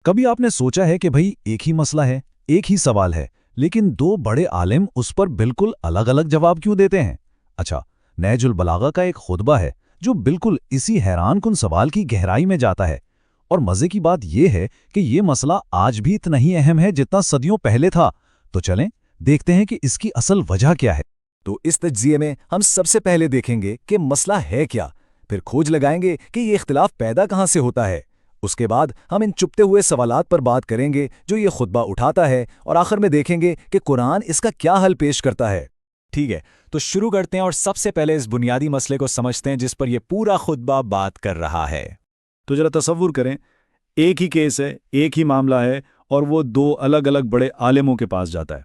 कभी आपने सोचा है कि भाई एक ही मसला है, एक ही सवाल है, लेकिन दो बड़े आलिम उस पर बिल्कुल अलग अलग जवाब क्यों देते हैं? अच्छा, नहजुल बलागा का एक खुतबा है जो बिल्कुल इसी हैरान कुन सवाल की गहराई में जाता है। और मजे की बात यह है कि ये मसला आज भी इतना ही अहम है जितना सदियों पहले था। तो चलें देखते हैं कि इसकी असल वजह क्या है। तो इस तज्जिए में हम सबसे पहले देखेंगे कि मसला है क्या, फिर खोज लगाएंगे कि ये इख्तिलाफ पैदा कहाँ से होता है। उसके बाद हम इन चुपते हुए सवालात पर बात करेंगे जो ये खुतबा उठाता है, और आखिर में देखेंगे कि कुरान इसका क्या हल पेश करता है। ठीक है, तो शुरू करते हैं और सबसे पहले इस बुनियादी मसले को समझते हैं जिस पर यह पूरा खुतबा बात कर रहा है। तो जरा तसव्वुर करें, एक ही केस है, एक ही मामला है, और वो दो अलग अलग बड़े आलिमों के पास जाता है।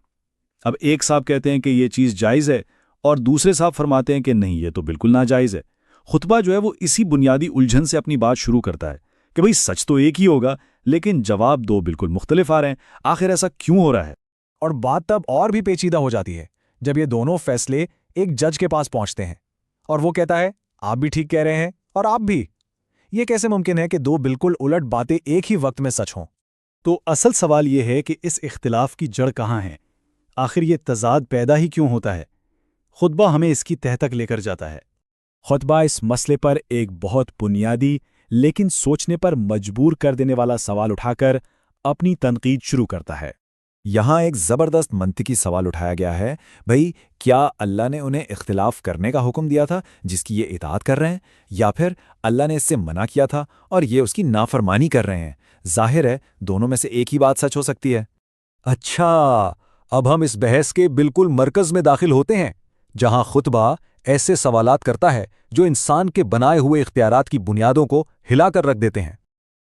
अब एक साहब कहते हैं कि ये चीज़ जायज़ है और दूसरे साहब फरमाते हैं कि नहीं, ये तो बिल्कुल नाजायज़ है। खुतबा जो है वो इसी बुनियादी उलझन से अपनी बात शुरू करता है कि भाई सच तो एक ही होगा, लेकिन जवाब दो बिल्कुल मुख्तलिफ आ रहे हैं। आखिर ऐसा क्यों हो रहा है? और बात तब और भी पेचीदा हो जाती है जब ये दोनों फैसले एक जज के पास पहुंचते हैं और वो कहता है आप भी ठीक कह रहे हैं और आप भी। ये कैसे मुमकिन है कि दो बिल्कुल उलट बातें एक ही वक्त में सच हों? तो असल सवाल ये है कि इस इख्तिलाफ की जड़ कहाँ है, आखिर ये तज़ाद पैदा ही क्यों होता है। खुतबा हमें इसकी तह तक लेकर जाता है। खुतबा इस मसले पर एक बहुत बुनियादी लेकिन सोचने पर मजबूर कर देने वाला सवाल उठाकर अपनी तनकीद शुरू करता है। यहाँ एक ज़बरदस्त मंतिकी सवाल उठाया गया है, भाई क्या अल्लाह ने उन्हें इख्तिलाफ करने का हुक्म दिया था जिसकी ये इताअत कर रहे हैं, या फिर अल्लाह ने इससे मना किया था और ये उसकी नाफरमानी कर रहे हैं? जाहिर है दोनों में से एक ही बात सच हो सकती है। अच्छा, अब हम इस बहस के बिल्कुल मरकज़ में दाखिल होते हैं, जहाँ खुतबा ऐसे सवालात करता है जो इंसान के बनाए हुए इख्तियारात की बुनियादों को हिलाकर रख देते हैं।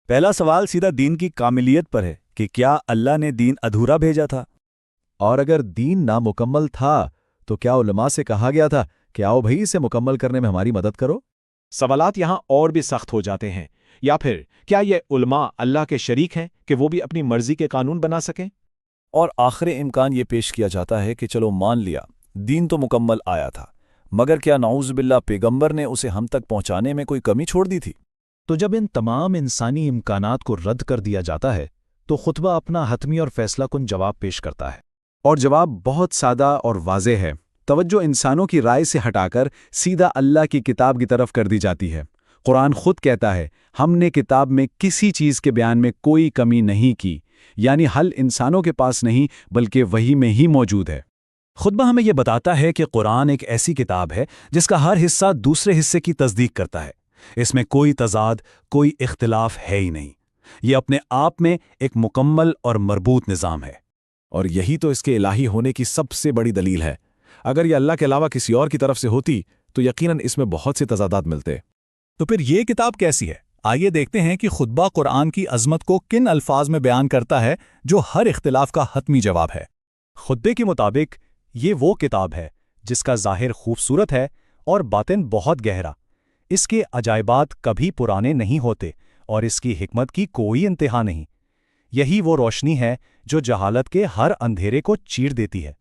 पहला सवाल सीधा दीन की कामिलियत पर है कि क्या अल्लाह ने दीन अधूरा भेजा था, और अगर दीन नामुकम्मल था तो क्या उलमा से कहा गया था कि आओ भाई इसे मुकम्मल करने में हमारी मदद करो? सवालात यहाँ और भी सख्त हो जाते हैं। या फिर क्या ये उलमा अल्लाह के शरीक हैं कि वो भी अपनी मर्जी के कानून बना सकें? और आखिरी इम्कान ये पेश किया जाता है कि चलो मान लिया दीन तो मुकम्मल आया था, मगर क्या नाउज़ुबिल्लाह पैगंबर ने उसे हम तक पहुंचाने में कोई कमी छोड़ दी थी? तो जब इन तमाम इंसानी इम्कानात को रद्द कर दिया जाता है तो खुतबा अपना हतमी और फैसला कुन जवाब पेश करता है। और जवाब बहुत सादा और वाज़ेह है। तवज्जो इंसानों की राय से हटाकर सीधा अल्लाह की किताब की तरफ कर दी जाती है। कुरान खुद कहता है, हमने किताब में किसी चीज़ के बयान में कोई कमी नहीं की, यानी हल इंसानों के पास नहीं बल्कि वही में ही मौजूद है। खुतबा हमें यह बताता है कि कुरान एक ऐसी किताब है जिसका हर हिस्सा दूसरे हिस्से की तस्दीक करता है। इसमें कोई तजाद, कोई इख्तिलाफ है ही नहीं। ये अपने आप में एक मुकम्मल और मरबूत निज़ाम है। और यही तो इसके इलाही होने की सबसे बड़ी दलील है। अगर यह अल्लाह के अलावा किसी और की तरफ से होती तो यकीनन इसमें बहुत से तजादात मिलते। तो फिर ये किताब कैसी है? आइए देखते हैं कि खुतबा कुरान की अज़मत को किन अल्फाज में बयान करता है जो हर इख्तिलाफ का हतमी जवाब है। खुतबे के मुताबिक ये वो किताब है जिसका ज़ाहिर खूबसूरत है और बातिन बहुत गहरा। इसके अजायबात कभी पुराने नहीं होते और इसकी हिकमत की कोई इंतहा नहीं। यही वो रोशनी है जो जहालत के हर अंधेरे को चीर देती है।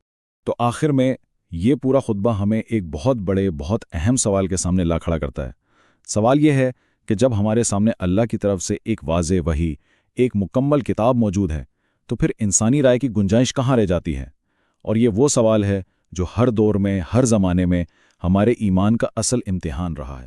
तो आखिर में ये पूरा खुतबा हमें एक बहुत बड़े, बहुत अहम सवाल के सामने ला खड़ा करता है। सवाल ये है कि जब हमारे सामने अल्लाह की तरफ से एक वाज़े वही, एक मुकम्मल किताब मौजूद है, तो फिर इंसानी राय की गुंजाइश कहाँ रह जाती है? और ये वो सवाल है जो हर दौर में, हर ज़माने में हमारे ईमान का असल इम्तिहान रहा है।